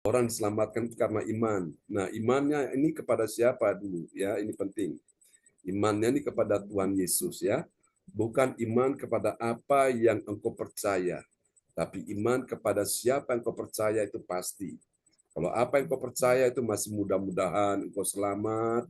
Orang diselamatkan itu karena iman. Nah, imannya ini kepada siapa dulu ya? Ini penting. Imannya ini kepada Tuhan Yesus ya. Bukan iman kepada apa yang engkau percaya, tapi iman kepada siapa yang engkau percaya itu pasti. Kalau apa yang engkau percaya itu masih mudah-mudahan engkau selamat,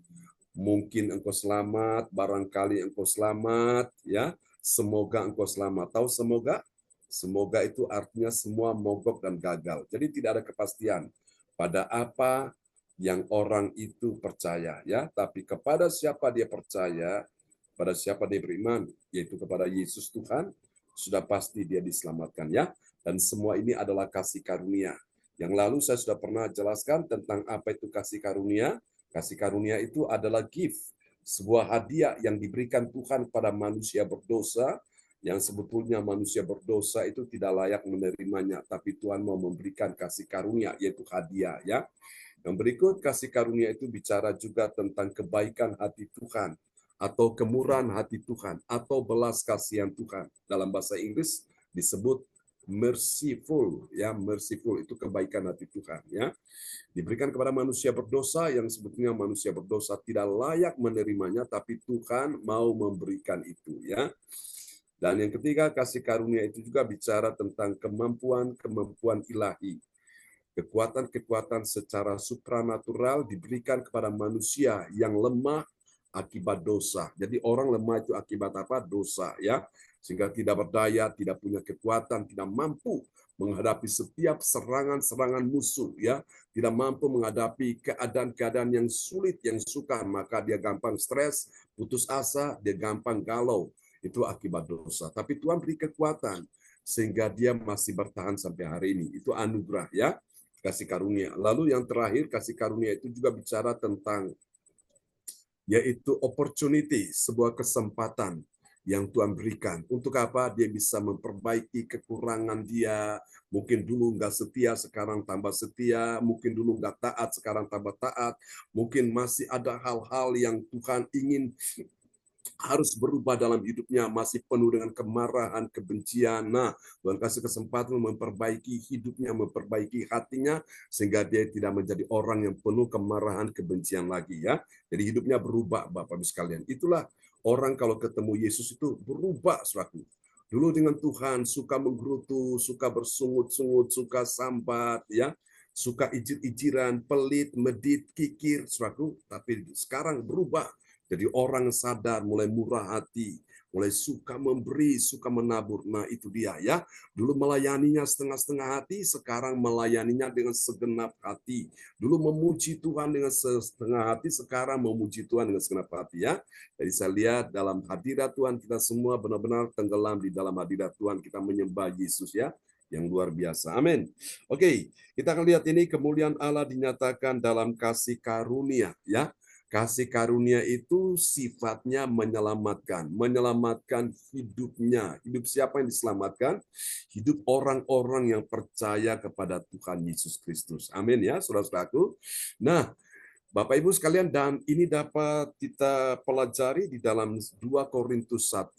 mungkin engkau selamat, barangkali engkau selamat, ya. Semoga engkau selamat. Tahu semoga? Semoga itu artinya semua mogok dan gagal. Jadi tidak ada kepastian pada apa yang orang itu percaya, ya. Tapi kepada siapa dia percaya, pada siapa dia beriman, yaitu kepada Yesus Tuhan, sudah pasti dia diselamatkan, ya. Dan semua ini adalah kasih karunia. Yang lalu saya sudah pernah jelaskan tentang apa itu kasih karunia. Kasih karunia itu adalah gift, sebuah hadiah yang diberikan Tuhan pada manusia berdosa, yang sebetulnya manusia berdosa itu tidak layak menerimanya, tapi Tuhan mau memberikan kasih karunia, yaitu hadiah, ya. Yang berikut, kasih karunia itu bicara juga tentang kebaikan hati Tuhan, atau kemurahan hati Tuhan, atau belas kasihan Tuhan. Dalam bahasa Inggris disebut merciful, ya. Merciful itu kebaikan hati Tuhan, ya. Diberikan kepada manusia berdosa yang sebetulnya manusia berdosa tidak layak menerimanya, tapi Tuhan mau memberikan itu, ya. Dan yang ketiga, kasih karunia itu juga bicara tentang kemampuan-kemampuan ilahi. Kekuatan-kekuatan secara supranatural diberikan kepada manusia yang lemah akibat dosa. Jadi orang lemah itu akibat apa? Dosa, ya. Sehingga tidak berdaya, tidak punya kekuatan, tidak mampu menghadapi setiap serangan-serangan musuh, ya. Tidak mampu menghadapi keadaan-keadaan yang sulit, yang sukar, maka dia gampang stres, putus asa, dia gampang galau. Itu akibat dosa. Tapi Tuhan beri kekuatan sehingga dia masih bertahan sampai hari ini. Itu anugerah, ya. Kasih karunia. Lalu yang terakhir, kasih karunia itu juga bicara tentang yaitu opportunity, sebuah kesempatan yang Tuhan berikan. Untuk apa? Dia bisa memperbaiki kekurangan dia. Mungkin dulu nggak setia, sekarang tambah setia. Mungkin dulu nggak taat, sekarang tambah taat. Mungkin masih ada hal-hal yang Tuhan ingin harus berubah dalam hidupnya, masih penuh dengan kemarahan, kebencian. Nah, Tuhan kasih kesempatan memperbaiki hidupnya, memperbaiki hatinya, sehingga dia tidak menjadi orang yang penuh kemarahan, kebencian lagi, ya. Jadi hidupnya berubah, Bapak-Ibu sekalian. Itulah orang kalau ketemu Yesus itu berubah, saudaraku. Dulu dengan Tuhan suka menggerutu, suka bersungut-sungut, suka sambat, ya, suka ijir-ijiran, pelit, medit, kikir, saudaraku. Tapi sekarang berubah. Jadi orang sadar, mulai murah hati, mulai suka memberi, suka menabur. Nah, itu dia, ya. Dulu melayaninya setengah-setengah hati, sekarang melayaninya dengan segenap hati. Dulu memuji Tuhan dengan setengah hati, sekarang memuji Tuhan dengan segenap hati, ya. Jadi saya lihat dalam hadirat Tuhan kita semua benar-benar tenggelam di dalam hadirat Tuhan, kita menyembah Yesus, ya, yang luar biasa. Amin. Oke, kita akan lihat ini kemuliaan Allah dinyatakan dalam kasih karunia, ya. Kasih karunia itu sifatnya menyelamatkan, menyelamatkan hidupnya. Hidup siapa yang diselamatkan? Hidup orang-orang yang percaya kepada Tuhan Yesus Kristus. Amin, ya, saudara-saudaraku. Nah, Bapak Ibu sekalian, dan ini dapat kita pelajari di dalam 2 Korintus 1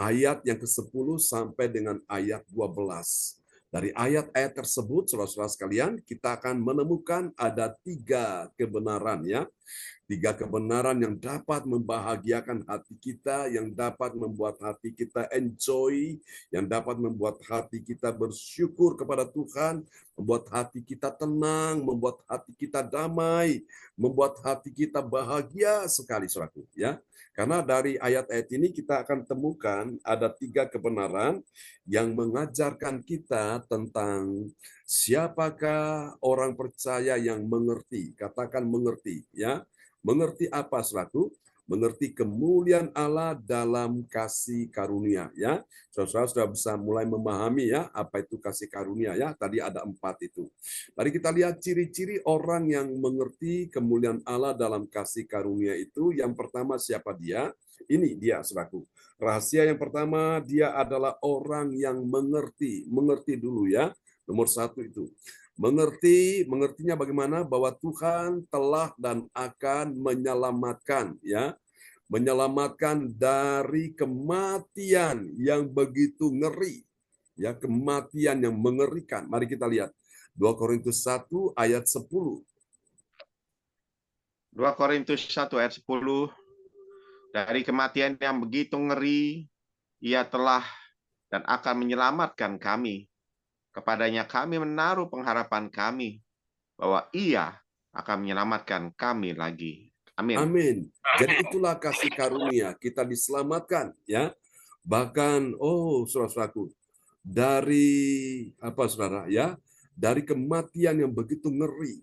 ayat yang ke-10 sampai dengan ayat 12. Dari ayat-ayat tersebut, saudara-saudara sekalian, kita akan menemukan ada 3 kebenaran, ya. 3 kebenaran yang dapat membahagiakan hati kita, yang dapat membuat hati kita enjoy, yang dapat membuat hati kita bersyukur kepada Tuhan, membuat hati kita tenang, membuat hati kita damai, membuat hati kita bahagia sekali, saudaraku, ya. Karena dari ayat-ayat ini kita akan temukan ada 3 kebenaran yang mengajarkan kita tentang siapakah orang percaya yang mengerti. Katakan mengerti, ya. Mengerti apa, saudaraku? Mengerti kemuliaan Allah dalam kasih karunia, ya. Saudara sudah bisa mulai memahami, ya, apa itu kasih karunia, ya. Tadi ada 4 itu. Mari kita lihat ciri-ciri orang yang mengerti kemuliaan Allah dalam kasih karunia itu. Yang pertama, siapa dia? Ini dia, saudaraku. Rahasia yang pertama, dia adalah orang yang mengerti. Mengerti dulu, ya. Nomor 1 itu. Mengertinya bagaimana? Bahwa Tuhan telah dan akan menyelamatkan, ya. Menyelamatkan dari kematian yang begitu ngeri. Ya, kematian yang mengerikan. Mari kita lihat. 2 Korintus 1 ayat 10. 2 Korintus 1 ayat 10. Dari kematian yang begitu ngeri, Ia telah dan akan menyelamatkan kami. Kepadanya kami menaruh pengharapan kami bahwa Ia akan menyelamatkan kami lagi. Amin. Amin. Jadi itulah kasih karunia, kita diselamatkan, ya. Bahkan, saudara-saudaraku, dari apa, saudara, ya, dari kematian yang begitu ngeri,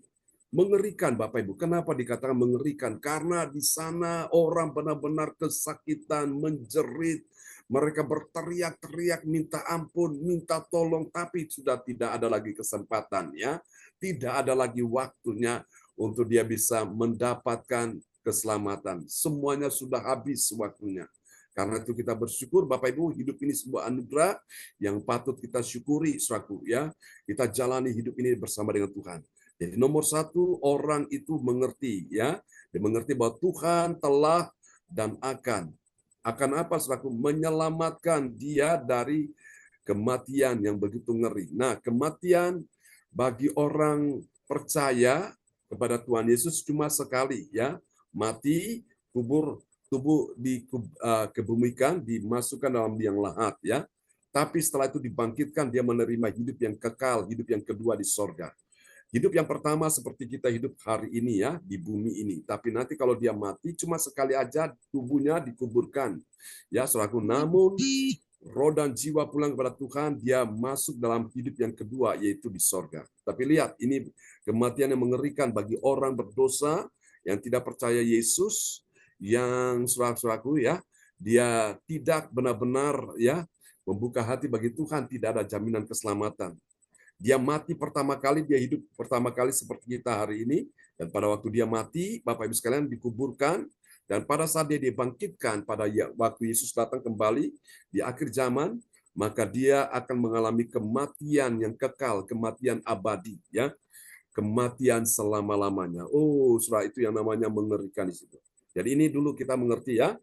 mengerikan, Bapak Ibu. Kenapa dikatakan mengerikan? Karena di sana orang benar-benar kesakitan, menjerit, mereka berteriak-teriak, minta ampun, minta tolong, tapi sudah tidak ada lagi kesempatan, ya. Tidak ada lagi waktunya untuk dia bisa mendapatkan keselamatan. Semuanya sudah habis waktunya. Karena itu kita bersyukur Bapak Ibu, hidup ini sebuah anugerah yang patut kita syukuri, saudaraku, ya. Kita jalani hidup ini bersama dengan Tuhan. Jadi nomor satu, orang itu mengerti, ya. Dia mengerti bahwa Tuhan telah dan akan apa, saudaraku? Menyelamatkan dia dari kematian yang begitu ngeri. Nah, kematian bagi orang percaya kepada Tuhan Yesus cuma sekali, ya. Mati, kubur, tubuh dikebumikan, dimasukkan dalam liang lahat, ya. Tapi setelah itu dibangkitkan, dia menerima hidup yang kekal, hidup yang kedua di sorga. Hidup yang pertama seperti kita hidup hari ini, ya, di bumi ini. Tapi nanti kalau dia mati, cuma sekali aja tubuhnya dikuburkan. Ya, saudaraku. Namun roh dan jiwa pulang kepada Tuhan, dia masuk dalam hidup yang kedua, yaitu di sorga. Tapi lihat, ini kematian yang mengerikan bagi orang berdosa yang tidak percaya Yesus, yang saudara-saudaraku, ya, dia tidak benar-benar, ya, membuka hati bagi Tuhan, tidak ada jaminan keselamatan. Dia mati pertama kali, dia hidup pertama kali seperti kita hari ini, dan pada waktu dia mati, Bapak Ibu sekalian, dikuburkan, dan pada saat dia dibangkitkan, pada waktu Yesus datang kembali di akhir zaman, maka dia akan mengalami kematian yang kekal, kematian abadi, ya, kematian selama-lamanya. Saudara, itu yang namanya mengerikan di situ. Jadi ini dulu kita mengerti, ya,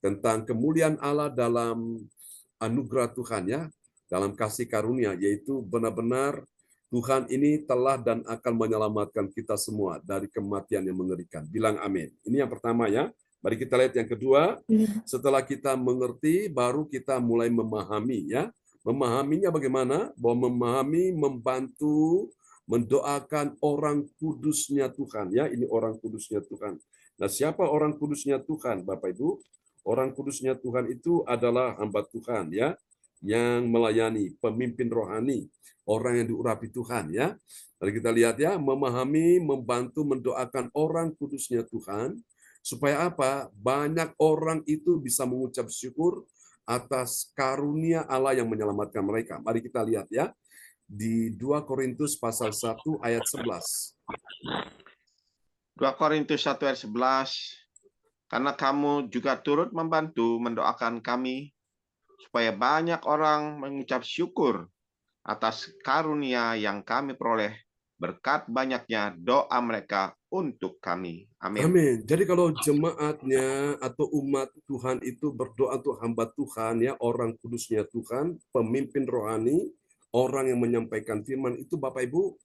tentang kemuliaan Allah dalam anugerah Tuhan, ya, dalam kasih karunia, yaitu benar-benar Tuhan ini telah dan akan menyelamatkan kita semua dari kematian yang mengerikan. Bilang amin. Ini yang pertama, ya. Mari kita lihat yang kedua. Setelah kita mengerti, baru kita mulai memahami, ya. Memahaminya bagaimana? Bahwa memahami, membantu, mendoakan orang kudusnya Tuhan, ya. Ini orang kudusnya Tuhan. Nah, siapa orang kudusnya Tuhan, Bapak Ibu? Orang kudusnya Tuhan itu adalah hamba Tuhan, ya, yang melayani, pemimpin rohani, orang yang diurapi Tuhan, ya. Mari kita lihat, ya, memahami, membantu, mendoakan orang kudusnya Tuhan, supaya apa? Banyak orang itu bisa mengucap syukur atas karunia Allah yang menyelamatkan mereka. Mari kita lihat, ya, di 2 Korintus pasal 1 ayat 11. 2 Korintus 1 ayat 11. Karena kamu juga turut membantu mendoakan kami, supaya banyak orang mengucap syukur atas karunia yang kami peroleh berkat banyaknya doa mereka untuk kami. Amin. Amin. Jadi kalau jemaatnya atau umat Tuhan itu berdoa untuk hamba Tuhan, ya, orang kudusnya Tuhan, pemimpin rohani, orang yang menyampaikan firman itu, Bapak Ibu,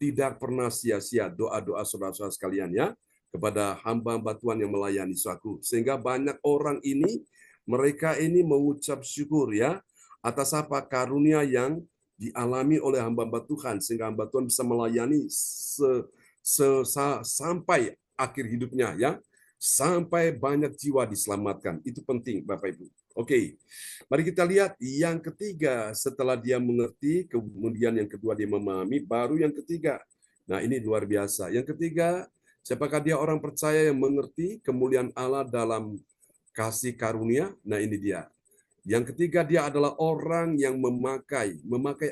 tidak pernah sia-sia doa-doa saudara-saudara sekalian, ya, kepada hamba-hamba Tuhan yang melayani suatu. Sehingga banyak orang ini, mereka ini mengucap syukur, ya, atas apa karunia yang dialami oleh hamba-hamba Tuhan, sehingga hamba Tuhan bisa melayani sampai akhir hidupnya, ya, sampai banyak jiwa diselamatkan. Itu penting, Bapak Ibu. Oke, mari kita lihat yang ketiga. Setelah dia mengerti, kemudian yang kedua dia memahami, baru yang ketiga. Nah, ini luar biasa. Yang ketiga, siapakah dia? Orang percaya yang mengerti kemuliaan Allah dalam kasih karunia. Nah, ini dia. Yang ketiga, dia adalah orang yang memakai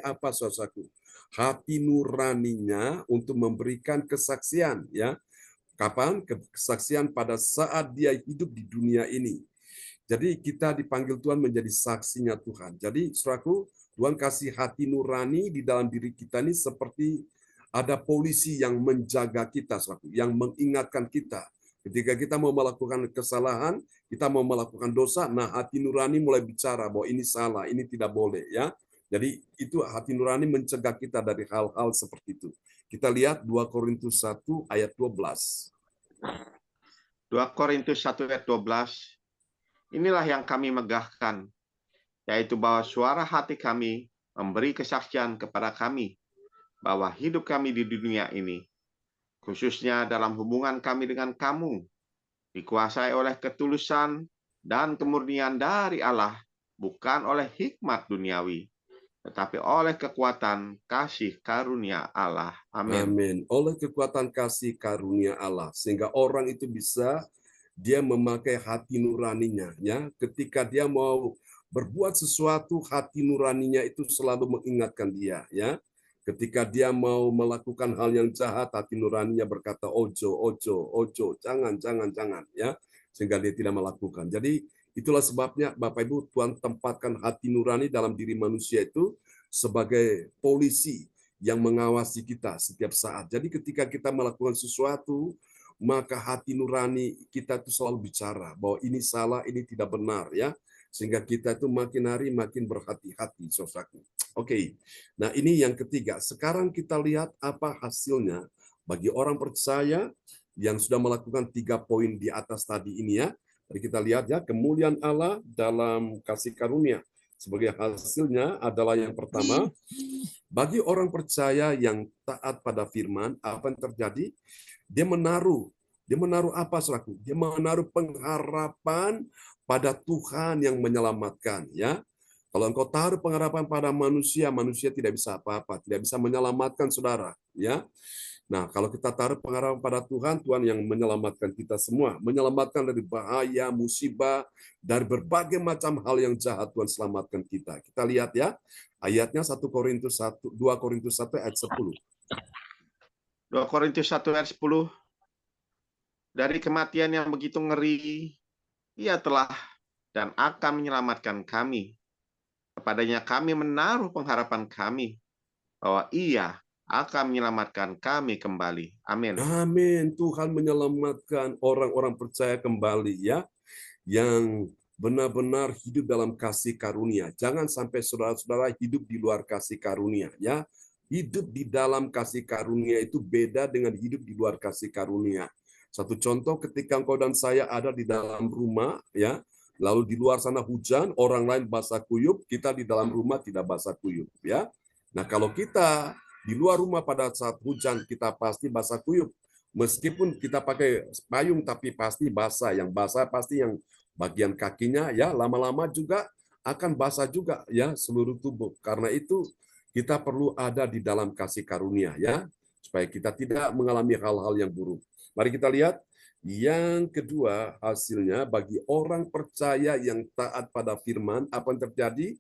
apa, saudaraku? Hati nuraninya untuk memberikan kesaksian, ya. Kapan? Kesaksian pada saat dia hidup di dunia ini. Jadi kita dipanggil Tuhan menjadi saksinya Tuhan. Jadi, saudaraku, Tuhan kasih hati nurani di dalam diri kita ini seperti ada polisi yang menjaga kita, saudaraku, yang mengingatkan kita. Ketika kita mau melakukan kesalahan, kita mau melakukan dosa, nah hati nurani mulai bicara bahwa ini salah, ini tidak boleh, ya. Jadi itu hati nurani mencegah kita dari hal-hal seperti itu. Kita lihat 2 Korintus 1 ayat 12. 2 Korintus 1 ayat 12. Inilah yang kami megahkan, yaitu bahwa suara hati kami memberi kesaksian kepada kami bahwa hidup kami di dunia ini, khususnya dalam hubungan kami dengan kamu, dikuasai oleh ketulusan dan kemurnian dari Allah, bukan oleh hikmat duniawi, tetapi oleh kekuatan kasih karunia Allah. Amin. Amin. Oleh kekuatan kasih karunia Allah, sehingga orang itu bisa dia memakai hati nuraninya, ya. Ketika dia mau berbuat sesuatu, hati nuraninya itu selalu mengingatkan dia, ya. Ketika dia mau melakukan hal yang jahat, hati nuraninya berkata ojo, ojo, ojo, jangan, jangan, jangan, ya. Sehingga dia tidak melakukan. Jadi itulah sebabnya Bapak Ibu, Tuhan tempatkan hati nurani dalam diri manusia itu sebagai polisi yang mengawasi kita setiap saat. Jadi ketika kita melakukan sesuatu, maka hati nurani kita itu selalu bicara bahwa ini salah, ini tidak benar, ya. Sehingga kita itu makin hari makin berhati-hati, saudaraku. Oke. Nah, ini yang ketiga. Sekarang kita lihat apa hasilnya bagi orang percaya yang sudah melakukan 3 poin di atas tadi ini, ya. Jadi kita lihat, ya, kemuliaan Allah dalam kasih karunia. Sebagai hasilnya adalah yang pertama, bagi orang percaya yang taat pada firman, apa yang terjadi? Dia menaruh apa, saudaraku? Dia menaruh pengharapan pada Tuhan yang menyelamatkan, ya. Kalau engkau taruh pengharapan pada manusia, manusia tidak bisa apa-apa, tidak bisa menyelamatkan saudara, ya. Nah, kalau kita taruh pengharapan pada Tuhan, Tuhan yang menyelamatkan kita semua, menyelamatkan dari bahaya, musibah, dari berbagai macam hal yang jahat, Tuhan selamatkan kita. Kita lihat, ya, ayatnya 2 Korintus 1 ayat 10. 2 Korintus 1 ayat 10. Dari kematian yang begitu ngeri, Ia telah dan akan menyelamatkan kami. Kepadanya kami menaruh pengharapan kami bahwa Ia akan menyelamatkan kami kembali. Amin. Amin. Tuhan menyelamatkan orang-orang percaya kembali, ya, yang benar-benar hidup dalam kasih karunia. Jangan sampai saudara-saudara hidup di luar kasih karunia, ya. Hidup di dalam kasih karunia itu beda dengan hidup di luar kasih karunia. Satu contoh, ketika engkau dan saya ada di dalam rumah, ya, lalu di luar sana hujan, orang lain basah kuyup, kita di dalam rumah tidak basah kuyup, ya. Nah, kalau kita di luar rumah pada saat hujan, kita pasti basah kuyup. Meskipun kita pakai payung, tapi pasti basah. Yang basah pasti yang bagian kakinya, ya, lama-lama juga akan basah juga, ya, seluruh tubuh. Karena itu kita perlu ada di dalam kasih karunia, ya, supaya kita tidak mengalami hal-hal yang buruk. Mari kita lihat yang kedua hasilnya bagi orang percaya yang taat pada firman, apa yang terjadi?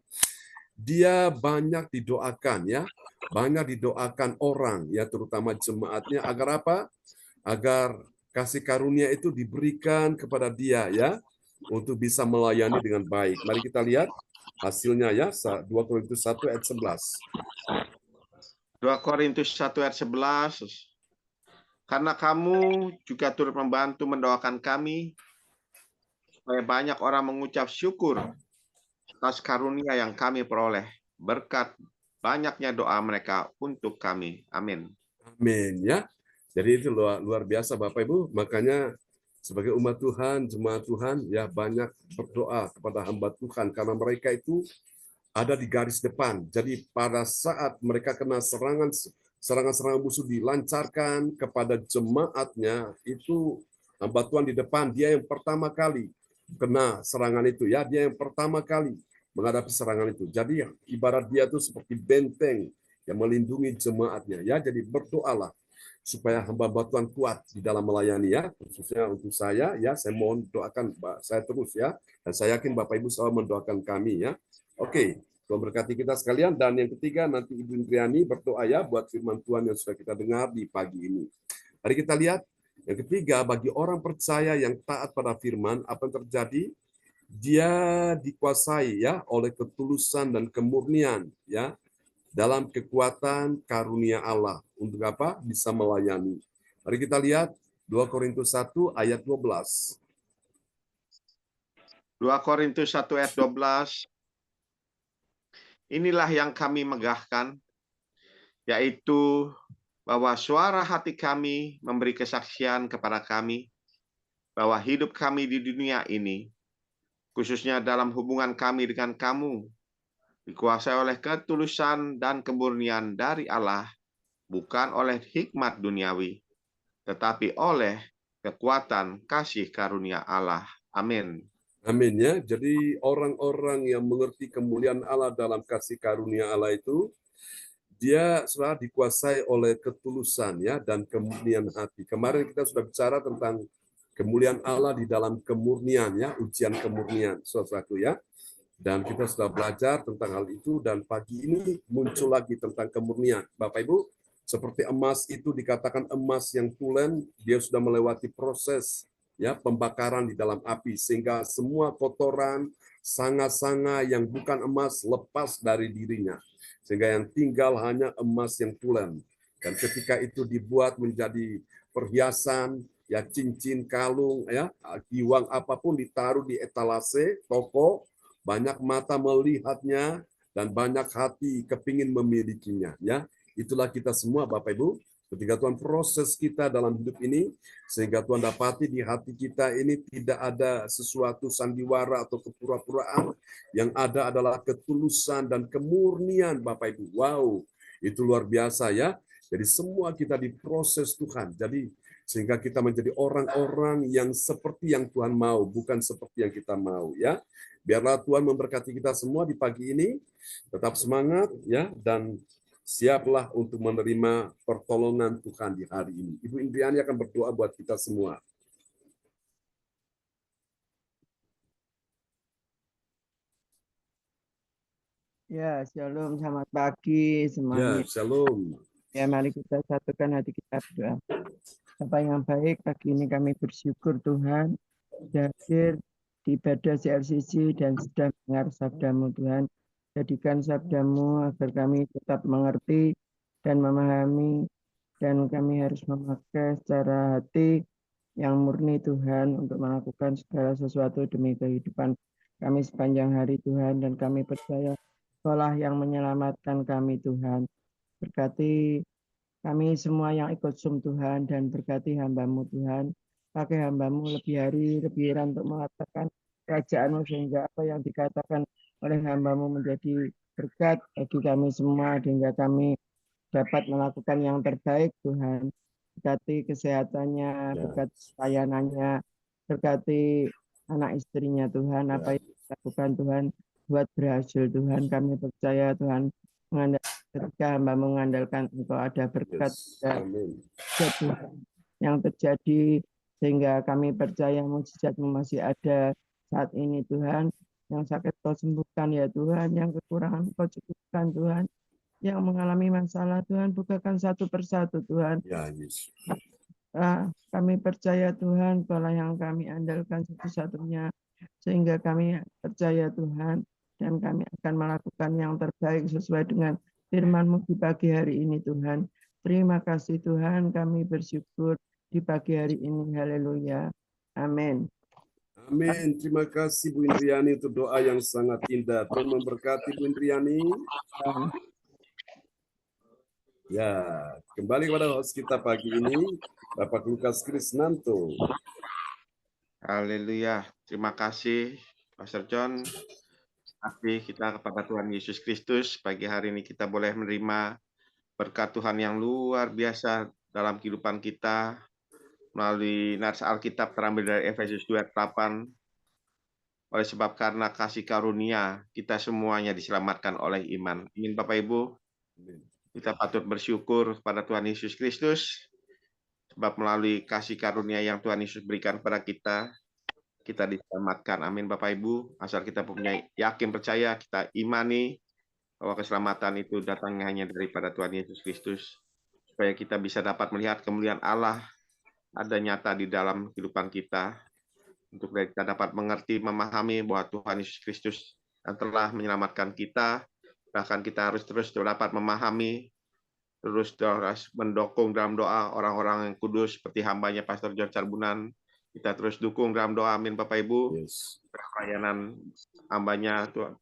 Dia banyak didoakan, ya, banyak didoakan orang, ya, terutama jemaatnya, agar apa? Agar kasih karunia itu diberikan kepada dia, ya, untuk bisa melayani dengan baik. Mari kita lihat hasilnya, ya, 2 Korintus 1 ayat 11. 2 Korintus 1 ayat 11. Karena kamu juga turut membantu mendoakan kami, supaya banyak orang mengucap syukur atas karunia yang kami peroleh, berkat banyaknya doa mereka untuk kami. Amin. Amin, ya. Jadi itu luar biasa Bapak Ibu. Makanya sebagai umat Tuhan, jemaat Tuhan, ya, banyak berdoa kepada hamba Tuhan karena mereka itu ada di garis depan. Jadi pada saat mereka kena serangan musuh dilancarkan kepada jemaatnya, itu hamba Tuhan di depan, dia yang pertama kali kena serangan itu, ya, dia yang pertama kali menghadapi serangan itu. Jadi ibarat dia itu seperti benteng yang melindungi jemaatnya, ya. Jadi berdoalah supaya hamba Tuhan kuat di dalam melayani, ya, khususnya untuk saya, ya, saya mohon doakan saya terus, ya, dan saya yakin Bapak Ibu selalu mendoakan kami, ya. Oke, Tuhan berkati kita sekalian. Dan yang ketiga, nanti Ibu Indriani berdoa, ya, buat firman Tuhan yang sudah kita dengar di pagi ini. Mari kita lihat yang ketiga, bagi orang percaya yang taat pada firman, apa yang terjadi? Dia dikuasai, ya, oleh ketulusan dan kemurnian, ya, dalam kekuatan karunia Allah. Untuk apa? Bisa melayani. Mari kita lihat 2 Korintus 1 ayat 12. 2 Korintus 1 ayat 12. inilah yang kami megahkan, yaitu bahwa suara hati kami memberi kesaksian kepada kami bahwa hidup kami di dunia ini, khususnya dalam hubungan kami dengan kamu, dikuasai oleh ketulusan dan kemurnian dari Allah, bukan oleh hikmat duniawi, tetapi oleh kekuatan kasih karunia Allah. Amin. Amin ya. Jadi orang-orang yang mengerti kemuliaan Allah dalam kasih karunia Allah itu, dia sudah dikuasai oleh ketulusan ya dan kemurnian hati. Kemarin kita sudah bicara tentang kemuliaan Allah di dalam kemurnian ya, ujian kemurnian, saudaraku ya. Dan kita sudah belajar tentang hal itu dan pagi ini muncul lagi tentang kemurnian. Bapak Ibu, seperti emas itu dikatakan emas yang tulen, dia sudah melewati proses ya pembakaran di dalam api sehingga semua kotoran, sanga-sanga yang bukan emas lepas dari dirinya. Sehingga yang tinggal hanya emas yang tulen. Dan ketika itu dibuat menjadi perhiasan, ya cincin, kalung, ya giwang apapun ditaruh di etalase toko, banyak mata melihatnya dan banyak hati kepingin memilikinya. Ya, itulah kita semua, Bapak Ibu. Ketika Tuhan proses kita dalam hidup ini, sehingga Tuhan dapati di hati kita ini tidak ada sesuatu sandiwara atau kepura-puraan, yang ada adalah ketulusan dan kemurnian, Bapak Ibu. Wow, itu luar biasa ya. Jadi semua kita diproses Tuhan. Jadi sehingga kita menjadi orang-orang yang seperti yang Tuhan mau, bukan seperti yang kita mau ya. Biarlah Tuhan memberkati kita semua di pagi ini. Tetap semangat ya dan siaplah untuk menerima pertolongan Tuhan di hari ini. Ibu Indriani akan berdoa buat kita semua. Ya, shalom, selamat pagi semuanya. Ya, shalom. Ya, mari kita satukan hati kita berdoa. Bapak yang baik, pagi ini kami bersyukur Tuhan sudah hadir di ibadah CRCC dan sudah mendengar sabdamu Tuhan. Jadikan sabdamu agar kami tetap mengerti dan memahami, dan kami harus memakai secara hati yang murni Tuhan untuk melakukan segala sesuatu demi kehidupan kami sepanjang hari Tuhan, dan kami percaya Kaulah yang menyelamatkan kami Tuhan. Berkati kami semua yang ikut Zoom Tuhan, dan berkati hamba-Mu Tuhan. Pakai hamba-Mu lebih hari, lebih untuk mengatakan kerajaan-Mu, sehingga apa yang dikatakan oleh hamba-Mu menjadi berkat bagi kami semua, sehingga kami dapat melakukan yang terbaik Tuhan. Berkati kesehatannya, berkati pelayanannya, berkati anak istrinya Tuhan, apa yang dilakukan Tuhan buat berhasil Tuhan. Kami percaya Tuhan, ketika hamba mengandalkan Engkau ada berkat yang terjadi, sehingga kami percaya mukjizat-Mu masih ada saat ini Tuhan. Yang sakit Kau sembuhkan ya Tuhan, yang kekurangan Kau cukupkan Tuhan, yang mengalami masalah Tuhan bukakan satu persatu Tuhan. Ya, Yesus. Kami percaya Tuhan, Kaulah yang kami andalkan satu-satunya, sehingga kami percaya Tuhan, dan kami akan melakukan yang terbaik sesuai dengan firman-Mu di pagi hari ini Tuhan. Terima kasih Tuhan, kami bersyukur di pagi hari ini. Haleluya. Amin. Amin. Terima kasih Bu Indriani untuk doa yang sangat indah. Tuhan memberkati Bu Indriani. Ya, kembali kepada host kita pagi ini, Bapak Lukas Krisnanto. Haleluya. Terima kasih, Pastor John. Kasih kita kepada Tuhan Yesus Kristus. Pagi hari ini kita boleh menerima berkat Tuhan yang luar biasa dalam kehidupan kita melalui nats Alkitab terambil dari Efesus 2:8. Oleh sebab karena kasih karunia kita semuanya diselamatkan oleh iman. Amin Bapak Ibu. Kita patut bersyukur kepada Tuhan Yesus Kristus sebab melalui kasih karunia yang Tuhan Yesus berikan kepada kita diselamatkan. Amin Bapak Ibu. Asal kita punya yakin percaya, kita imani bahwa keselamatan itu datangnya hanya daripada Tuhan Yesus Kristus, supaya kita bisa dapat melihat kemuliaan Allah ada nyata di dalam kehidupan kita, untuk kita dapat mengerti, memahami bahwa Tuhan Yesus Kristus yang telah menyelamatkan kita. Bahkan kita harus terus dapat memahami, terus mendukung dalam doa orang-orang yang kudus seperti hambanya Pastor John Carbunan. Kita terus dukung dalam doa. Amin Bapak Ibu. Pelayanan hambanya Tuhan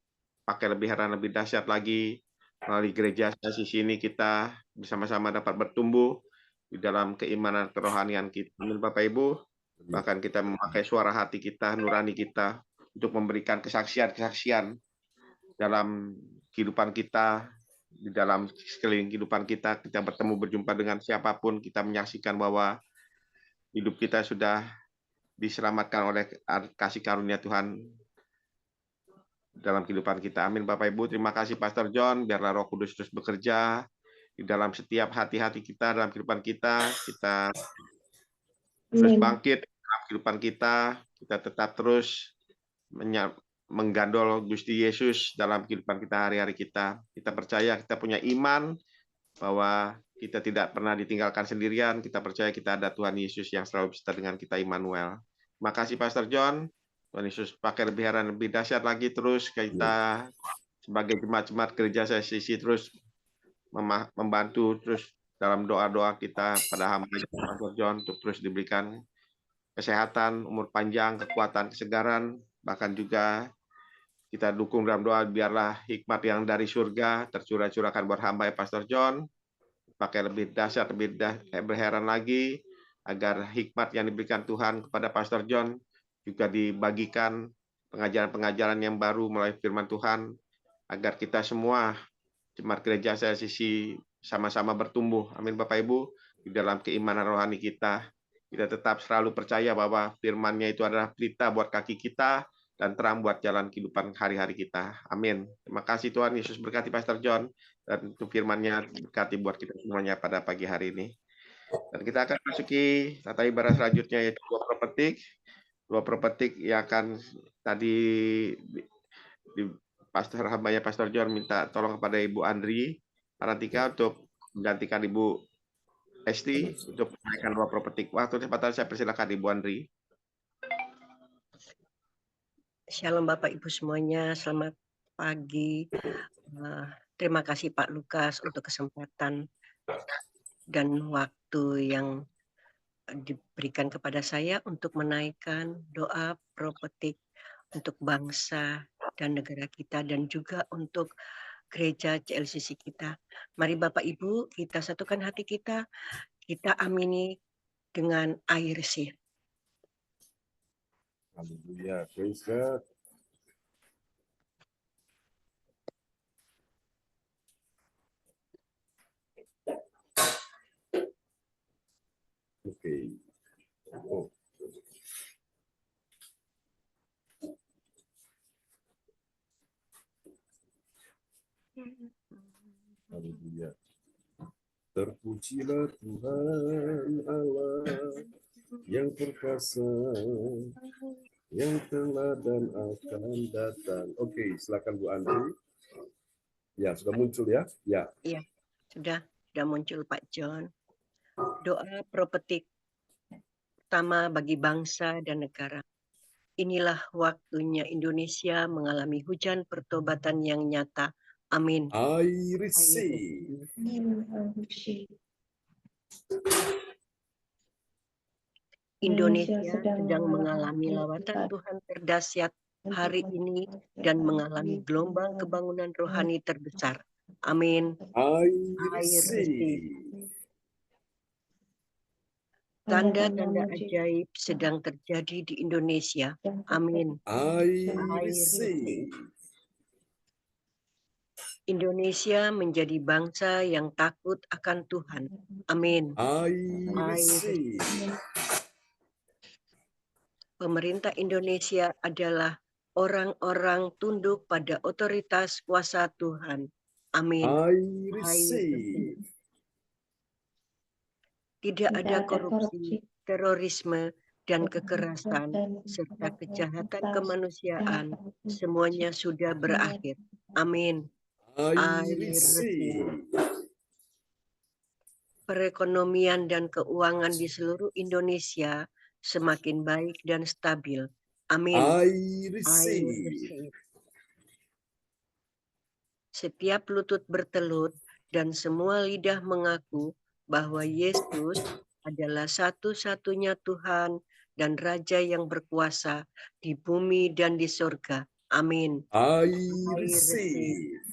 pakai lebih heran, lebih dahsyat lagi. Melalui gereja di sini kita bersama-sama dapat bertumbuh di dalam keimanan kerohanian kita. Amin, Bapak Ibu. Bahkan kita memakai suara hati kita, nurani kita untuk memberikan kesaksian-kesaksian dalam kehidupan kita, di dalam sekeliling kehidupan kita bertemu berjumpa dengan siapapun, kita menyaksikan bahwa hidup kita sudah diselamatkan oleh kasih karunia Tuhan dalam kehidupan kita. Amin, Bapak Ibu. Terima kasih Pastor John. Biarlah Roh Kudus terus bekerja di dalam setiap hati-hati kita, dalam kehidupan kita. Kita terus bangkit dalam kehidupan kita. Kita tetap terus menggandol Gusti Yesus dalam kehidupan kita hari-hari kita. Kita percaya, kita punya iman bahwa kita tidak pernah ditinggalkan sendirian. Kita percaya kita ada Tuhan Yesus yang selalu beserta dengan kita, Immanuel. Terima kasih Pastor John. Tuhan Yesus pakai lebih heran, lebih dahsyat lagi. Terus kita sebagai jemaat-jemaat gereja CLCC terus membantu terus dalam doa-doa kita pada hamba Pastor John untuk terus diberikan kesehatan, umur panjang, kekuatan, kesegaran, bahkan juga kita dukung dalam doa biarlah hikmat yang dari surga tercurah-curahkan buat hamba Pastor John, pakai lebih dahsyat, lebih heran lagi, agar hikmat yang diberikan Tuhan kepada Pastor John juga dibagikan pengajaran-pengajaran yang baru melalui firman Tuhan, agar kita semua jemaat gereja CLCC sama-sama bertumbuh. Amin, Bapak Ibu, di dalam keimanan rohani kita. Kita tetap selalu percaya bahwa firman-Nya itu adalah pelita buat kaki kita dan terang buat jalan kehidupan hari-hari kita. Amin. Terima kasih Tuhan Yesus, berkati Pastor John, dan untuk firman-Nya berkati buat kita semuanya pada pagi hari ini. Dan kita akan masuki tata ibarat selanjutnya, yaitu dua prophetic yang akan tadi di Pastor hambanya Pastor John minta tolong kepada Ibu Andri Parantika untuk menggantikan Ibu Esti untuk menaikkan dua prophetic. Waktu kesempatan saya persilakan Ibu Andri. Shalom Bapak Ibu semuanya, selamat pagi. Terima kasih Pak Lukas untuk kesempatan dan waktu yang diberikan kepada saya untuk menaikkan doa prophetic untuk bangsa dan negara kita dan juga untuk gereja CLCC kita. Mari Bapak Ibu kita satukan hati kita amini dengan air sih. Haleluya, praise God. Oke. Oh. Haleluya. Terpujilah Tuhan Allah yang perkasa, yang telah dan akan datang. Oke, silakan Bu Andri. Ya, sudah muncul ya? Ya. Iya, sudah muncul Pak John. Doa prophetic pertama bagi bangsa dan negara. Inilah waktunya Indonesia mengalami hujan pertobatan yang nyata. Amin. I receive. Indonesia sedang mengalami lawatan Tuhan terdahsyat hari ini dan mengalami gelombang kebangunan rohani terbesar. Amin. I receive. Tanda-tanda ajaib sedang terjadi di Indonesia. Amin. I receive. Indonesia menjadi bangsa yang takut akan Tuhan. Amin. I receive. Pemerintah Indonesia adalah orang-orang tunduk pada otoritas kuasa Tuhan. Amin. I receive. Tidak ada korupsi, terorisme, dan kekerasan, serta kejahatan kemanusiaan. Semuanya sudah berakhir. Amin. I receive. Perekonomian dan keuangan di seluruh Indonesia semakin baik dan stabil. Amin. I receive. Setiap lutut bertelut dan semua lidah mengaku bahwa Yesus adalah satu-satunya Tuhan dan Raja yang berkuasa di bumi dan di surga. Amin. I I receive. receive.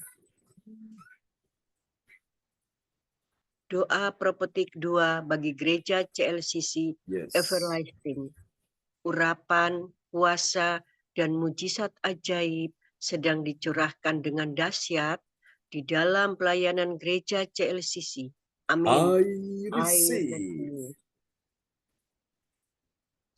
Doa Profetik 2 bagi Gereja CLCC Yes. Everlasting. Urapan, kuasa, dan mujizat ajaib sedang dicurahkan dengan dahsyat di dalam pelayanan Gereja CLCC. Amin. I I receive. receive.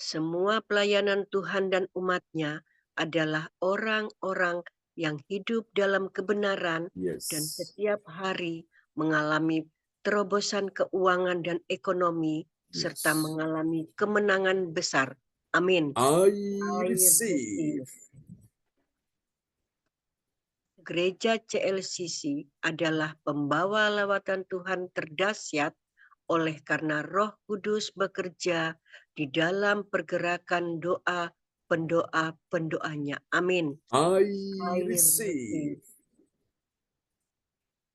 Semua pelayanan Tuhan dan umat-Nya adalah orang-orang yang hidup dalam kebenaran dan Yes. setiap hari mengalami terobosan keuangan dan ekonomi serta Yes. mengalami kemenangan besar. Amin. I I receive. receive. Gereja CLCC adalah pembawa lawatan Tuhan terdahsyat oleh karena Roh Kudus bekerja di dalam pergerakan doa pendoa-pendoanya. Amin. I I receive.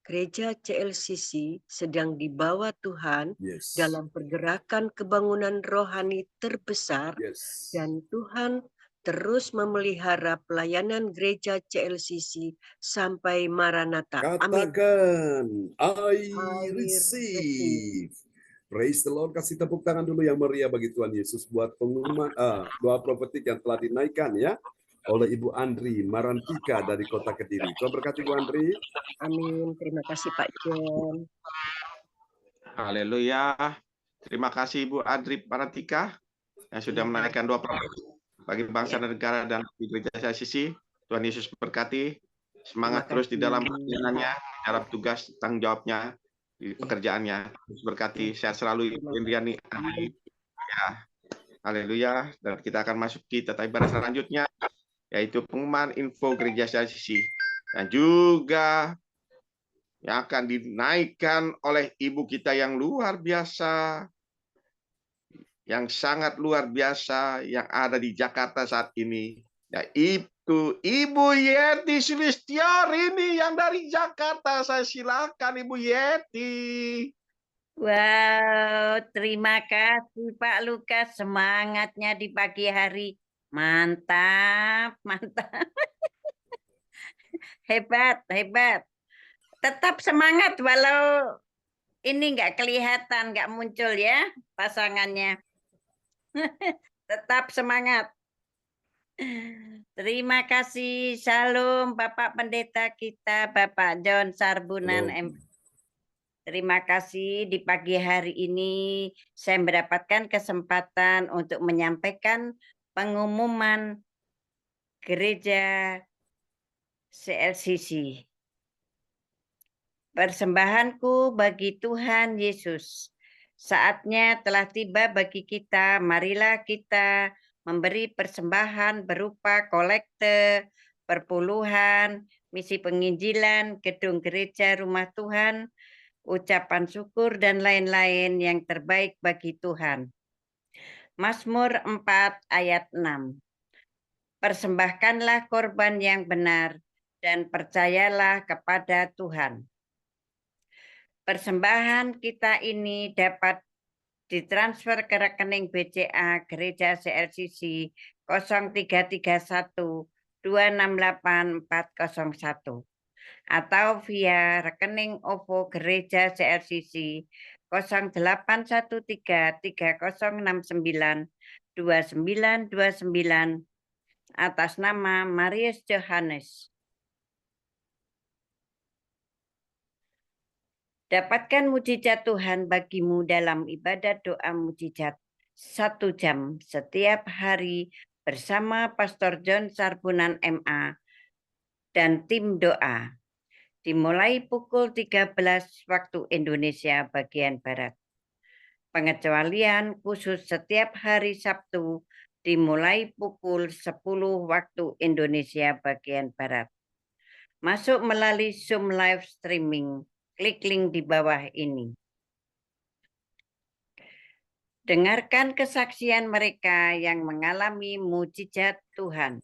Gereja CLCC sedang dibawa Tuhan Yes. dalam pergerakan kebangunan rohani terbesar Yes. dan Tuhan terus memelihara pelayanan gereja CLCC sampai Maranatha. Amin. Katakan, I I receive. Praise the Lord. Kasih tepuk tangan dulu yang meriah bagi Tuhan Yesus buat pengumuman doa profetik yang telah dinaikkan ya oleh Ibu Andri Marantika dari Kota Kediri. Tuhan berkati Ibu Andri. Amin. Terima kasih Pak John. Haleluya. Terima kasih Ibu Andri Marantika yang sudah menaikkan doa profetik bagi bangsa dan negara dan di gereja CLCC. Tuhan Yesus berkati. Semangat terus di dalam pelayanannya, dalam tugas tanggung jawabnya, di pekerjaannya. Yesus berkati. Sehat selalu Ibu Indriani. Ya. Haleluya. Dan kita akan masuk ke tata ibadah selanjutnya, yaitu pengumuman info gereja CLCC. Dan juga yang akan dinaikkan oleh ibu kita yang luar biasa, yang sangat luar biasa, yang ada di Jakarta saat ini, yaitu Ibu Yeti Sulistiarini yang dari Jakarta. Saya silakan Ibu Yeti. Wow, terima kasih Pak Lukas, semangatnya di pagi hari. Mantap, mantap. Hebat, hebat. Tetap semangat walau ini nggak kelihatan, nggak muncul ya pasangannya. Tetap semangat. Terima kasih. Shalom Bapak Pendeta kita, Bapak John Sarbunan M. Terima kasih di pagi hari ini saya mendapatkan kesempatan untuk menyampaikan pengumuman gereja CLCC. Persembahanku bagi Tuhan Yesus. Saatnya telah tiba bagi kita, marilah kita memberi persembahan berupa kolekte, perpuluhan, misi penginjilan, gedung gereja rumah Tuhan, ucapan syukur dan lain-lain yang terbaik bagi Tuhan. Mazmur 4 ayat 6. Persembahkanlah korban yang benar dan percayalah kepada Tuhan. Persembahan kita ini dapat ditransfer ke rekening BCA Gereja CLCC 0331 268 401 atau via rekening OVO Gereja CLCC 0813 3069 2929 atas nama Marius Johannes. Dapatkan mujizat Tuhan bagimu dalam ibadah doa mujizat 1 jam setiap hari bersama Pastor John Sarbunan MA dan tim doa. Dimulai pukul 13 waktu Indonesia bagian Barat. Pengecualian khusus setiap hari Sabtu dimulai pukul 10 waktu Indonesia bagian Barat. Masuk melalui Zoom live streaming. Klik link di bawah ini. Dengarkan kesaksian mereka yang mengalami mujizat Tuhan.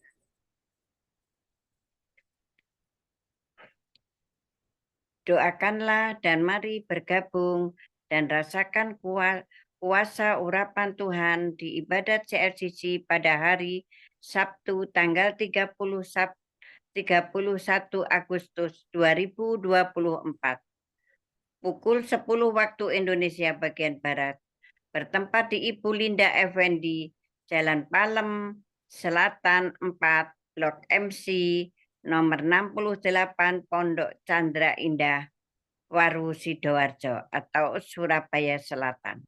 Doakanlah dan mari bergabung dan rasakan kuasa urapan Tuhan di ibadat CLCC pada hari Sabtu tanggal 30 31 Agustus 2024. Pukul 10 waktu Indonesia bagian Barat. Bertempat di Ibu Linda Effendi, Jalan Palem, Selatan 4, Blok MC, nomor 68, Pondok Chandra Indah, Waru Sidoarjo atau Surabaya Selatan.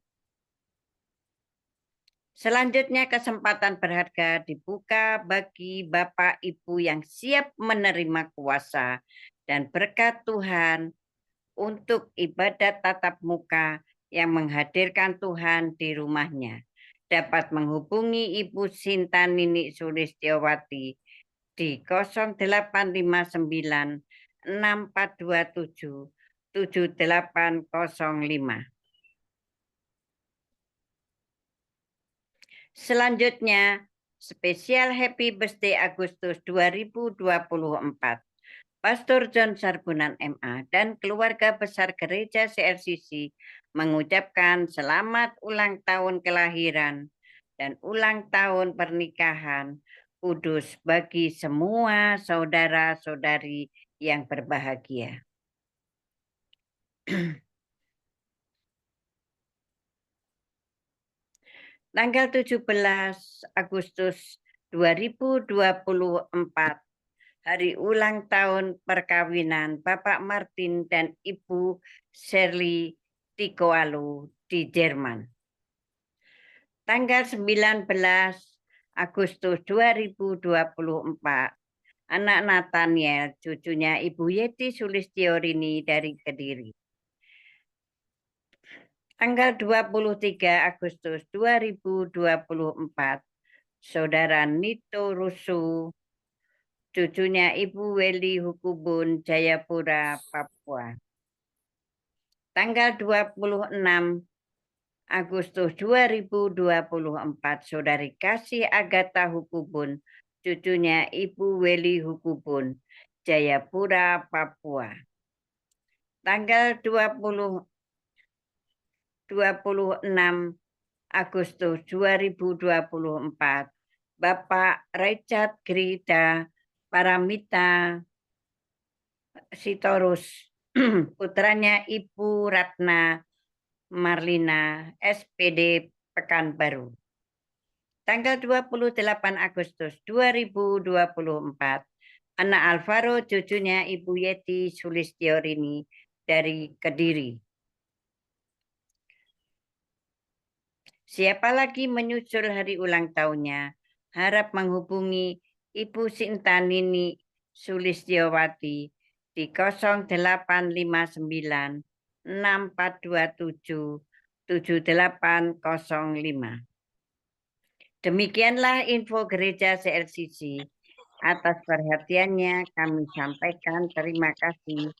Selanjutnya kesempatan berharga dibuka bagi Bapak Ibu yang siap menerima kuasa dan berkat Tuhan untuk ibadat tatap muka yang menghadirkan Tuhan di rumahnya. Dapat menghubungi Ibu Sinta Nini Sulistiowati di 0859 6427 7805. Selanjutnya, spesial Happy Birthday Agustus 2024. Pastor John Sarbunan MA dan keluarga besar Gereja CLCC mengucapkan selamat ulang tahun kelahiran dan ulang tahun pernikahan kudus bagi semua saudara-saudari yang berbahagia. Tanggal 17 Agustus 2024, hari ulang tahun perkawinan Bapak Martin dan Ibu Shirley Tikoalu di Jerman. Tanggal 19 Agustus 2024, anak Nathaniel, cucunya Ibu Yeti Sulistiorini dari Kediri. Tanggal 23 Agustus 2024, Saudara Nito Rusu, cucunya Ibu Weli Hukubun, Jayapura, Papua. Tanggal 26 Agustus 2024, Saudari Kasih Agatha Hukubun, cucunya Ibu Weli Hukubun, Jayapura, Papua. Tanggal 26 Agustus 2024, Bapak Richard Grida Paramita Sitorus, putranya Ibu Ratna Marlina, SPD Pekanbaru. Tanggal 28 Agustus 2024, anak Alvaro, cucunya Ibu Yeti Sulistiorini dari Kediri. Siapa lagi menyusul hari ulang tahunnya, harap menghubungi Ibu Sinta Nini Sulistiowati di 0859 6427 7805. Demikianlah info Gereja CLCC. Atas perhatiannya kami sampaikan terima kasih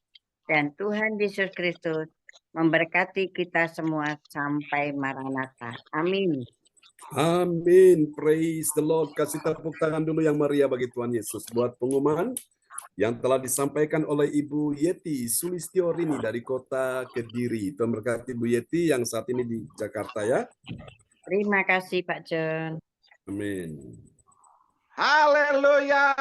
dan Tuhan Yesus Kristus memberkati kita semua sampai Maranatha. Amin. Amin. Praise the Lord. Kasih tepuk tangan dulu yang meriah bagi Tuhan Yesus. Buat pengumuman yang telah disampaikan oleh Ibu Yeti Sulistiorini dari kota Kediri. Tuhan berkati Ibu Yeti yang saat ini di Jakarta ya. Terima kasih Pak John. Amin. Haleluya.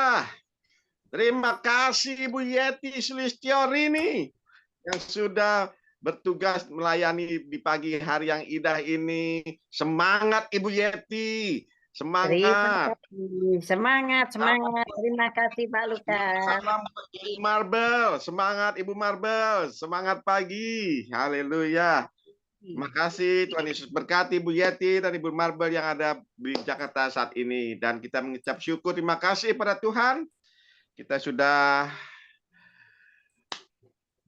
Terima kasih Ibu Yeti Sulistiorini yang sudah bertugas melayani di pagi hari yang indah ini. Semangat Ibu Yeti. Semangat. Semangat. Terima kasih Pak Lukas. Salam Ibu Marbel. Semangat Ibu Marbel. Semangat pagi. Haleluya. Terima kasih Tuhan Yesus berkati Ibu Yeti dan Ibu Marbel yang ada di Jakarta saat ini. Dan kita mengucap syukur, terima kasih pada Tuhan. Kita sudah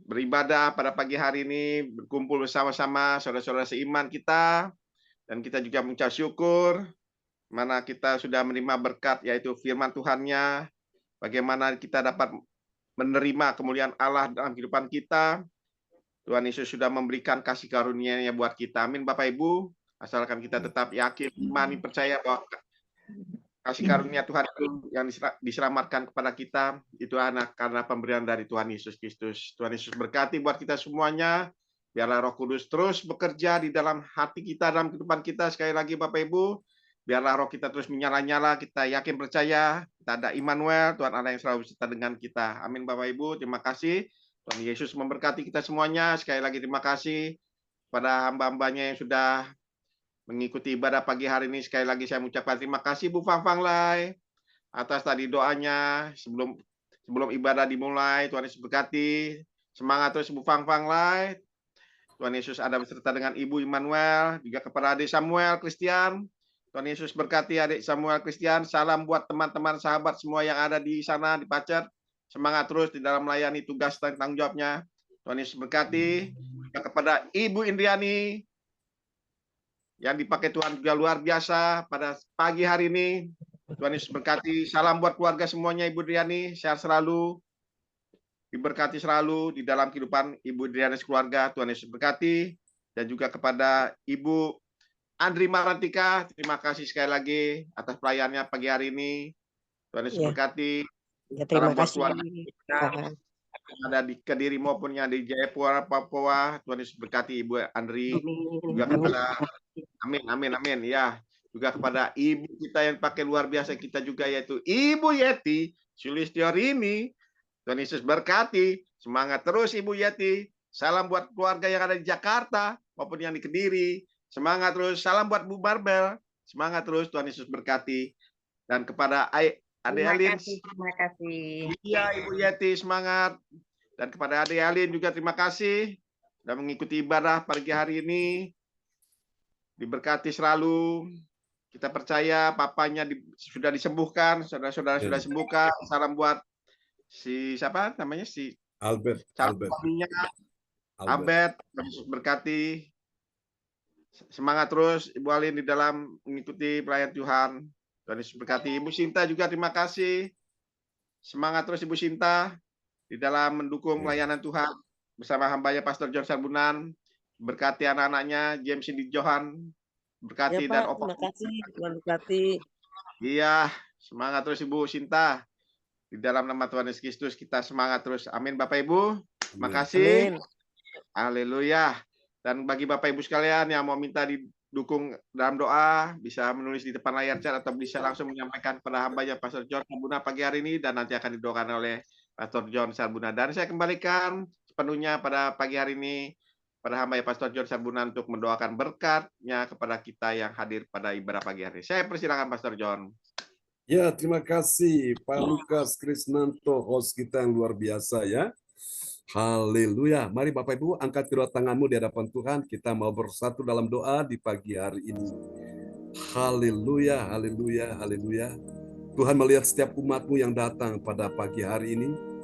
beribadah pada pagi hari ini, berkumpul bersama-sama saudara-saudara seiman kita. Dan kita juga mengucap syukur, mana kita sudah menerima berkat, yaitu firman Tuhannya. Bagaimana kita dapat menerima kemuliaan Allah dalam kehidupan kita. Tuhan Yesus sudah memberikan kasih karunia-Nya buat kita. Amin Bapak Ibu. Asalkan kita tetap yakin, imani, percaya bahwa kasih karunia Tuhan yang diselamatkan kepada kita itu anak karena pemberian dari Tuhan Yesus Kristus. Tuhan Yesus berkati buat kita semuanya. Biarlah Roh Kudus terus bekerja di dalam hati kita, dalam kehidupan kita. Sekali lagi Bapak Ibu, biarlah roh kita terus menyala-nyala. Kita yakin percaya kita ada Immanuel, Tuhan Allah yang selalu beserta dengan kita. Amin Bapak Ibu, terima kasih. Tuhan Yesus memberkati kita semuanya. Sekali lagi terima kasih pada hamba-hambanya yang sudah mengikuti ibadah pagi hari ini. Sekali lagi saya mengucapkan terima kasih Bu Fang Fang Lai atas tadi doanya sebelum ibadah dimulai. Tuhan Yesus berkati. Semangat terus Bu Fang Fang Lai. Tuhan Yesus ada beserta dengan Ibu Immanuel, juga kepada adik Samuel Christian. Tuhan Yesus berkati adik Samuel Christian. Salam buat teman-teman sahabat semua yang ada di sana di Pacet. Semangat terus di dalam melayani tugas dan tanggung jawabnya. Tuhan Yesus berkati. Juga kepada Ibu Indriani yang dipakai Tuhan juga luar biasa pada pagi hari ini. Tuhan Yesus berkati. Salam buat keluarga semuanya Ibu Indriani. Sehat selalu. Diberkati selalu di dalam kehidupan Ibu Indriani keluarga. Tuhan Yesus berkati. Dan juga kepada Ibu Andri Marantika, terima kasih sekali lagi atas pelayanannya pagi hari ini. Tuhan Yesus berkati. Ya, terima Salam buat kasih. keluarga yang ada di Kediri maupun yang di Jayapura, Papua. Tuhan Yesus berkati Ibu Andri. Juga kepada amin. Ya, juga kepada ibu kita yang pakai luar biasa kita juga, yaitu Ibu Yeti Sulistiorini. Tuhan Yesus berkati. Semangat terus Ibu Yeti. Salam buat keluarga yang ada di Jakarta maupun yang di Kediri. Semangat terus. Salam buat Bu Barbel. Semangat terus. Tuhan Yesus berkati. Dan kepada Ade Alin. Terima kasih. Iya Ibu Yeti, semangat. Dan kepada Ade Alin juga terima kasih sudah mengikuti ibadah pagi hari ini. Diberkati selalu. Kita percaya papanya sudah disembuhkan, saudara-saudara sudah disembuhkan. Salam buat siapa namanya, Albert. Berkati. Semangat terus Ibu Alin di dalam mengikuti pelayan Tuhan. Tuhan Yesus berkati. Ibu Sinta juga terima kasih. Semangat terus Ibu Sinta di dalam mendukung pelayanan Tuhan bersama hambanya Pastor John Sarbunan. Berkati anak-anaknya James Cindy Johan. Berkati ya, dan Pak, terima kasih. Tuhan berkati. Iya, semangat terus Ibu Sinta. Di dalam nama Tuhan Yesus Kristus kita semangat terus. Amin Bapak Ibu. Terima kasih. Haleluya. Dan bagi Bapak Ibu sekalian yang mau minta didukung dalam doa, bisa menulis di depan layar chat atau bisa langsung menyampaikan kepada hambanya Pastor John Sarbuna pagi hari ini, dan nanti akan didoakan oleh Pastor John Sarbuna. Dan saya kembalikan sepenuhnya pada pagi hari ini pada hambanya Pastor John Sarbuna untuk mendoakan berkatnya kepada kita yang hadir pada ibadah pagi hari. Saya persilakan Pastor John. Ya, terima kasih Pak Lukas Krisnanto, host kita yang luar biasa ya. Haleluya. Mari Bapak Ibu angkat kedua tanganmu di hadapan Tuhan. Kita mau bersatu dalam doa di pagi hari ini. Haleluya, haleluya, haleluya. Tuhan melihat setiap umat-Mu yang datang pada pagi hari ini.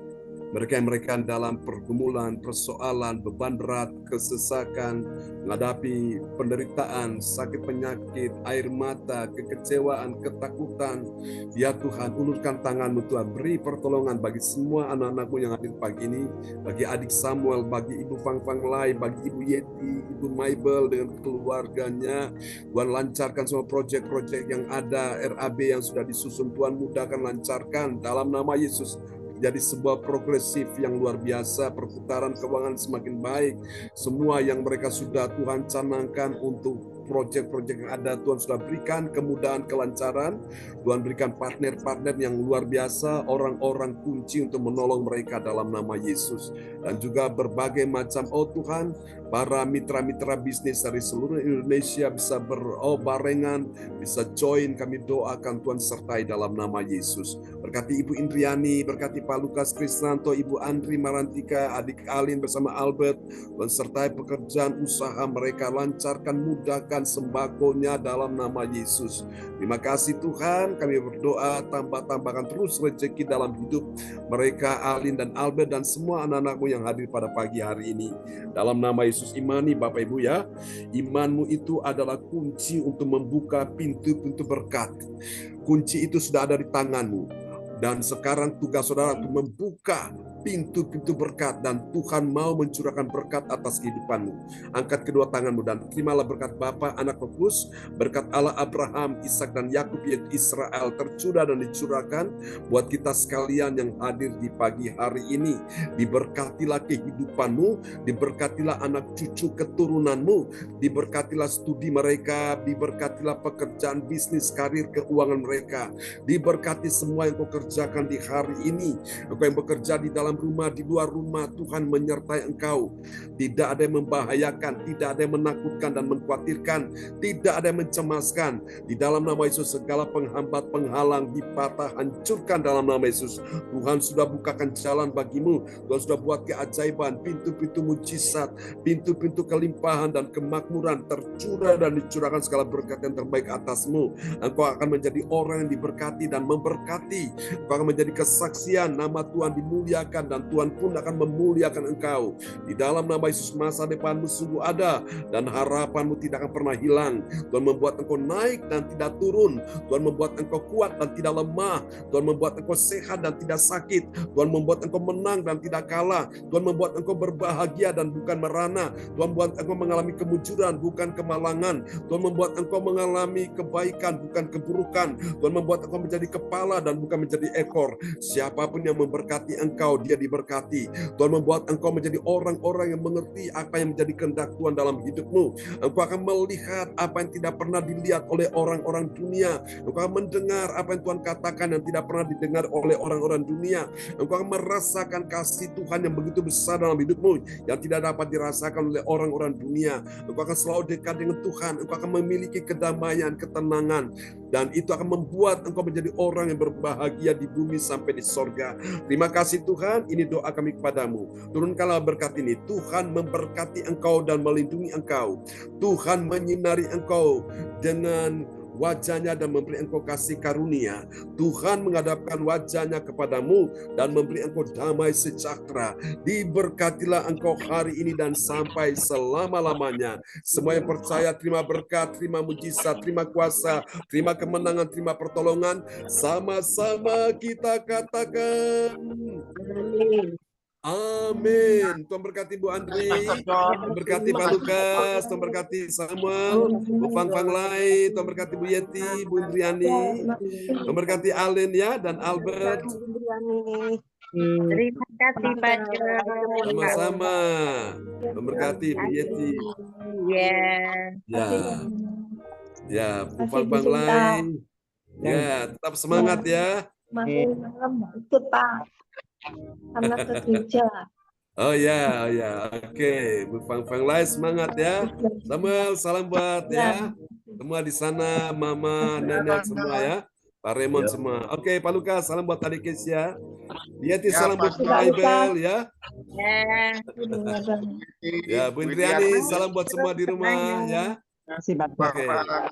Mereka dalam pergumulan, persoalan, beban berat, kesesakan, menghadapi penderitaan, sakit penyakit, air mata, kekecewaan, ketakutan. Ya Tuhan, ulurkan tangan-Mu Tuhan, beri pertolongan bagi semua anak-anak-Mu yang hadir pagi ini, bagi adik Samuel, bagi Ibu Fang Fang Lai, bagi Ibu Yeti, Ibu Maibel dengan keluarganya. Tuhan lancarkan semua proyek-proyek yang ada, RAB yang sudah disusun, Tuhan mudahkan, lancarkan dalam nama Yesus. Jadi sebuah progresif yang luar biasa, perputaran keuangan semakin baik. Semua yang mereka sudah Tuhan canangkan untuk proyek-proyek yang ada, Tuhan sudah berikan kemudahan, kelancaran. Tuhan berikan partner-partner yang luar biasa, orang-orang kunci untuk menolong mereka dalam nama Yesus. Dan juga berbagai macam, oh Tuhan, para mitra-mitra bisnis dari seluruh Indonesia bisa barengan, bisa join, kami doakan Tuhan sertai dalam nama Yesus. Berkati Ibu Indriani, berkati Pak Lukas Krisnanto, Ibu Andri Marantika, adik Alin bersama Albert, dan sertai pekerjaan usaha mereka, lancarkan, mudahkan sembakonya dalam nama Yesus. Terima kasih Tuhan, kami berdoa, tambahkan terus rezeki dalam hidup mereka, Alin dan Albert, dan semua anak-anak-Mu yang hadir pada pagi hari ini. Dalam nama Yesus, imani Bapak Ibu ya, imanmu itu adalah kunci untuk membuka pintu-pintu berkat. Kunci itu sudah ada di tanganmu. Dan sekarang tugas saudara untuk membuka pintu-pintu berkat, dan Tuhan mau mencurahkan berkat atas kehidupanmu. Angkat kedua tanganmu dan terimalah berkat Bapa, Anak, Roh Kudus, berkat Allah Abraham, Ishak dan Yakub yaitu Israel tercurah dan dicurahkan buat kita sekalian yang hadir di pagi hari ini. Diberkatilah kehidupanmu, diberkatilah anak cucu keturunanmu, diberkatilah studi mereka, diberkatilah pekerjaan, bisnis, karir, keuangan mereka, diberkati semua yang kau kerjakan di hari ini. Engkau yang bekerja di dalam rumah, di luar rumah, Tuhan menyertai engkau. Tidak ada yang membahayakan, tidak ada yang menakutkan dan mengkhawatirkan, tidak ada yang mencemaskan. Di dalam nama Yesus segala penghambat, penghalang dipatah, hancurkan dalam nama Yesus. Tuhan sudah bukakan jalan bagimu, Tuhan sudah buat keajaiban, pintu-pintu mujizat, pintu-pintu kelimpahan dan kemakmuran tercurah dan dicurahkan segala berkat yang terbaik atasmu. Engkau akan menjadi orang yang diberkati dan memberkati. Engkau akan menjadi kesaksian, nama Tuhan dimuliakan dan Tuhan pun akan memuliakan engkau. Di dalam nama Yesus masa depanmu sungguh ada dan harapanmu tidak akan pernah hilang. Tuhan membuat engkau naik dan tidak turun. Tuhan membuat engkau kuat dan tidak lemah. Tuhan membuat engkau sehat dan tidak sakit. Tuhan membuat engkau menang dan tidak kalah. Tuhan membuat engkau berbahagia dan bukan merana. Tuhan membuat engkau mengalami kemujuran bukan kemalangan. Tuhan membuat engkau mengalami kebaikan bukan keburukan. Tuhan membuat engkau menjadi kepala dan bukan menjadi ekor. Siapapun yang memberkati engkau, dia diberkati. Tuhan membuat engkau menjadi orang-orang yang mengerti apa yang menjadi kehendak Tuhan dalam hidupmu. Engkau akan melihat apa yang tidak pernah dilihat oleh orang-orang dunia. Engkau akan mendengar apa yang Tuhan katakan yang tidak pernah didengar oleh orang-orang dunia. Engkau akan merasakan kasih Tuhan yang begitu besar dalam hidupmu, yang tidak dapat dirasakan oleh orang-orang dunia. Engkau akan selalu dekat dengan Tuhan. Engkau akan memiliki kedamaian, ketenangan, dan itu akan membuat engkau menjadi orang yang berbahagia di bumi sampai di sorga. Terima kasih Tuhan, ini doa kami kepadamu. Turunkanlah berkat ini. Tuhan memberkati engkau dan melindungi engkau. Tuhan menyinari engkau dengan wajahnya dan memberi engkau kasih karunia. Tuhan menghadapkan wajahnya kepadamu dan memberi engkau damai sejahtera. Diberkatilah engkau hari ini dan sampai selama-lamanya. Semua yang percaya terima berkat, terima mujizat, terima kuasa, terima kemenangan, terima pertolongan. Sama-sama kita katakan amin. Tuhan berkati Bu Andri, Tuhan berkati Pak Lukas, Tuhan berkati Samuel, Bu Fang Fang Lai, Tuhan berkati Bu Yeti, Bu Indriani, Tuhan berkati Allen ya dan Albert. Terima kasih Pak John. Sama-sama. Tuhan berkati Bu Yeti. Ya, Bu Fang Fang Lai. Ya, tetap semangat ya. Malam ikut Pak. Anak ke gereja. Oh ya, oke. Bu Fang Fang Lai semangat ya. Samuel, salam buat ya. Semua di sana, Mama, Nenek semua ya. Pak Raymond semua. Oke, Pak Lukas, salam buat adik Kesia. Yati, salam buat Bible ya. Ya, Bu Indriani, salam buat semua di rumah ya. Oke,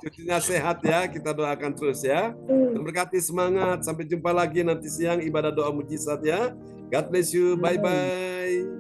cucunya sehat ya, kita doakan terus ya. Berkati semangat, sampai jumpa lagi nanti siang ibadah doa mujizat ya. God bless you, bye-bye.